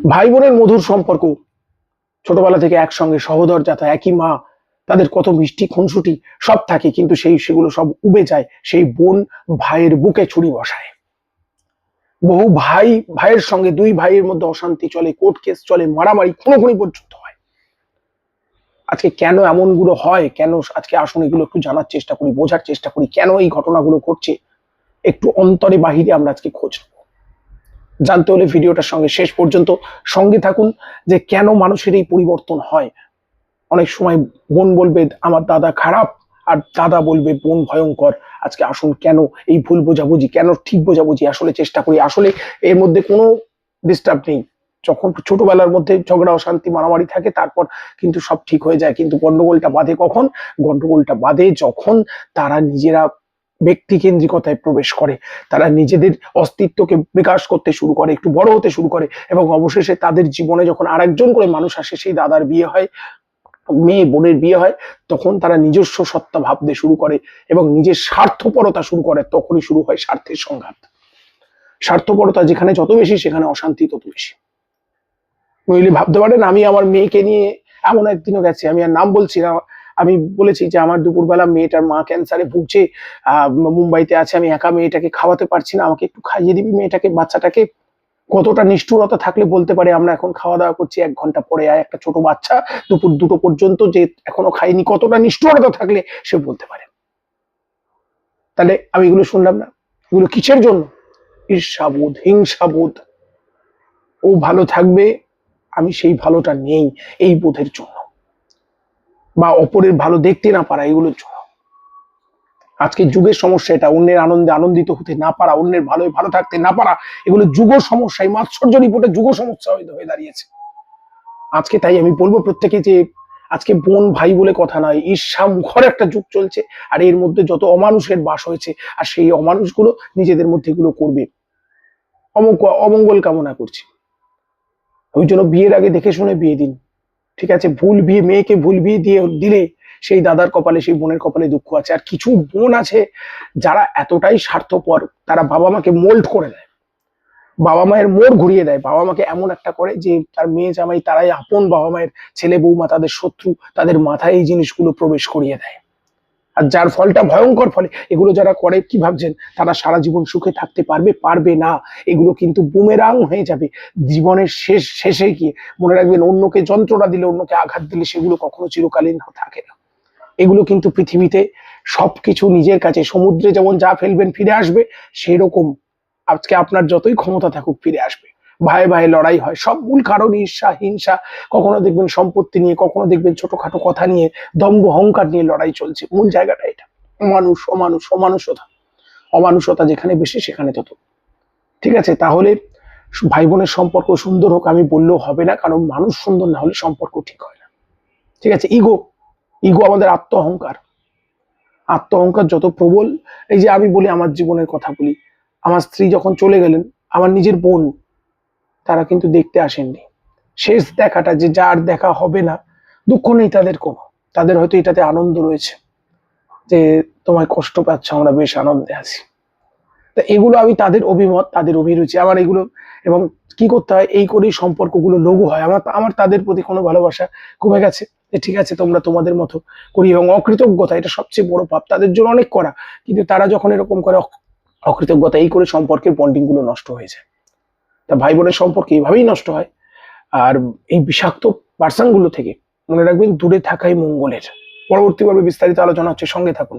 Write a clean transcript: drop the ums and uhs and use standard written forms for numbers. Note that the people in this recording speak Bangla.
ভাই বোনের মধুর সম্পর্ক, ছোটবেলা থেকে একসঙ্গে সহোদরজাতা, একই মা, তাদের কত মিষ্টি খুনসুটি সব থাকে, কিন্তু সেগুলো সব উবে যায় সেই বোন ভাইয়ের বুকে ছুরি বসায়। বহু ভাই ভাইয়ের সঙ্গে, দুই ভাইয়ের মধ্যে অশান্তি চলে, কোর্ট কেস চলে, মারামারি, খুনোখুনি পর্যন্ত হয়। আজকে কেন এমনগুলো হয়, কেন আজকে আসুন এগুলো একটু জানার চেষ্টা করি, বোঝার চেষ্টা করি কেন এই ঘটনাগুলো ঘটছে। একটু অন্তরে বাহিরে আমরা আজকে খোঁজ নেব। জানতে হলে ভিডিওটার সঙ্গে শেষ পর্যন্ত সঙ্গে থাকুন, যে কেন মানুষের এই পরিবর্তন হয়। অনেক সময় বোন বলবে আমার দাদা খারাপ, আর দাদা বলবে বোন ভয়ঙ্কর। আজকে আসুন কেন এই ভুল বোঝাবুঝি, কেন ঠিক বোঝাবুঝি আসলে চেষ্টা করি। আসলে এর মধ্যে কোনো ডিস্টার্ব নেই। যখন ছোটবেলার মধ্যে ঝগড়া অশান্তি মারামারি থাকে, তারপর কিন্তু সব ঠিক হয়ে যায়। কিন্তু গন্ডগোলটা বাধে কখন? গন্ডগোলটা বাধে যখন তারা নিজেরা ব্যক্তিকেন্দ্রিকতায় প্রবেশ করে, তারা নিজেদের অস্তিত্বকে বিকাশ করতে শুরু করে, একটু বড় হতে শুরু করে, এবং অবশেষে তাদের জীবনে যখন আরেকজন করে মানুষ আসে, সেই দাদার বিয়ে হয়, মেয়ে বোনের বিয়ে হয়, তখন তারা নিজস্ব সত্তা ভাবতে শুরু করে এবং নিজের স্বার্থপরতা শুরু করে। তখনই শুরু হয় স্বার্থের সংঘাত। স্বার্থপরতা যেখানে যত বেশি, সেখানে অশান্তি তত বেশি। নইলে ভাবতে পারেন, আমি আমার মেয়েকে নিয়ে এমন একদিনও গেছি, আমি আর নাম বলছি না, আমি বলেছি যে আমার দুপুরবেলা মেয়েটার মা ক্যান্সারে ভুগছে, মুম্বাইতে আছে, আমি একা মেয়েটাকে খাওয়াতে পারছি না, আমাকে একটু খাইয়ে দিবি মেয়েটাকে, বাচ্চাটাকে। কতটা নিষ্ঠুরতা থাকলে বলতে পারে আমরা এখন খাওয়া দাওয়া করছি, 1 ঘন্টা পরে আয়, একটা ছোট বাচ্চা দুপুর 2টো পর্যন্ত যে এখনো খাইনি, কতটা নিষ্ঠুরতা থাকলে সে বলতে পারে। তাহলে আমি এগুলো শুনলাম না, এগুলো কিসের জন্য? ঈর্ষাবোধ, হিংসাবোধ। ও ভালো থাকবে, আমি সেই ভালোটা নেই, এই বোধের জন্য, বা অপরের ভালো দেখতে না পারা, এগুলোর জন্য। আজকে যুগের সমস্যা এটা, অন্যের আনন্দে আনন্দিত হতে না পারা, অন্যের ভালোয় ভালো থাকতে না পারা, এগুলো যুগ সমস্যা। এই মাৎসর্য রিপোর্টে যুগ সমস্যা হয়ে দাঁড়িয়েছে আজকে। তাই আমি বলবো প্রত্যেকে যে আজকে বোন ভাই বলে কথা নয়, ঈর্ষা মুখর একটা যুগ চলছে, আর এর মধ্যে যত অমানুষের বাস হয়েছে, আর সেই অমানুষগুলো নিজেদের মধ্যে এগুলো করবে। অমঙ্গল কামনা করছি। ওই জন্য বিয়ের আগে দেখে শুনে বিয়ে দিন, ঠিক আছে? ভুল বিয়ে, মেয়েকে ভুল বিয়ে দিলে সেই দাদার কপালে, সেই বোনের কপালে দুঃখ আছে। আর কিছু বোন আছে যারা এতটাই স্বার্থপর, তারা বাবা মাকে মোল্ড করে দেয়, বাবা মায়ের মোড় ঘুরিয়ে দেয়, বাবা মাকে এমন একটা করে যে তার মেয়ে জামাই তারাই আপন, বাবা মায়ের ছেলে বৌমা তাদের শত্রু, তাদের মাথায় এই জিনিসগুলো প্রবেশ করিয়ে দেয়। আর যার ফলটা ভয়ঙ্কর ফলে। এগুলো যারা করে, কি ভাবছেন তারা সারা জীবন সুখে থাকতে পারবে? পারবে না। এগুলো কিন্তু বুমেরাং হয়ে যাবে জীবনের শেষে গিয়ে। মনে রাখবেন, অন্যকে যন্ত্রণা দিলে, অন্যকে আঘাত দিলে, সেগুলো কখনো চিরকালীন থাকে না। এগুলো কিন্তু পৃথিবীতে সবকিছু নিজের কাছে, সমুদ্রে যেমন যা ফেলবেন ফিরে আসবে, সেরকম আজকে আপনার যতই ক্ষমতা থাকুক ফিরে আসবে। ভাই ভাই লড়াই হয়, সব মূল কারণ ঈর্ষা, হিংসা। কখনো দেখবেন সম্পত্তি নিয়ে, কখনো দেখবেন ছোটখাটো কথা নিয়ে, দম্ভ অহংকার নিয়ে লড়াই চলছে। মূল জায়গাটা এটা। অমানুষতা। অমানুষতা যেখানে বেশি, সেখানে তত। ঠিক আছে? তাহলে ভাই বোনের সম্পর্ক সুন্দর হোক আমি বললেও হবে না, কারণ মানুষ সুন্দর না হলে সম্পর্ক ঠিক হয় না। ঠিক আছে? ইগো আমাদের আত্ম অহংকার। আত্ম অহংকার যত প্রবল, এই যে আমি বলি, আমার জীবনের কথা বলি, আমার স্ত্রী যখন চলে গেলেন, আমার নিজের বোন, তারা কিন্তু দেখতে আসেননি। শেষ দেখাটা, যে যার দেখা হবে না, দুঃখ নেই তাদের কোনো, তাদের হয়তো এটাতে আনন্দ রয়েছে যে তোমায় কষ্ট পাচ্ছ, আমরা বেশ আনন্দে আছি। তা এগুলো আমি তাদের অভিমত, তাদের অভিরুচি, আমার এগুলো। এবং কি করতে হয়, এই করেই সম্পর্কগুলো লঘু হয়। আমার তাদের প্রতি কোনো ভালোবাসা কমে গেছে, যে ঠিক আছে তোমরা তোমাদের মতো করি। এবং অকৃতজ্ঞতা, এটা সবচেয়ে বড় পাপ। তাদের জন্য অনেক করা, কিন্তু তারা যখন এরকম করে, অকৃতজ্ঞতা, এই করে সম্পর্কের বন্ডিং গুলো নষ্ট হয়ে যায়। তা ভাই বোনের সম্পর্ক এইভাবেই নষ্ট হয়। আর এই বিষাক্ত পার্সন গুলো থেকে মনে রাখবেন, দূরে থাকাই মঙ্গলের। পরবর্তী পর্বে বিস্তারিত আলোচনা হচ্ছে, সঙ্গে থাকুন।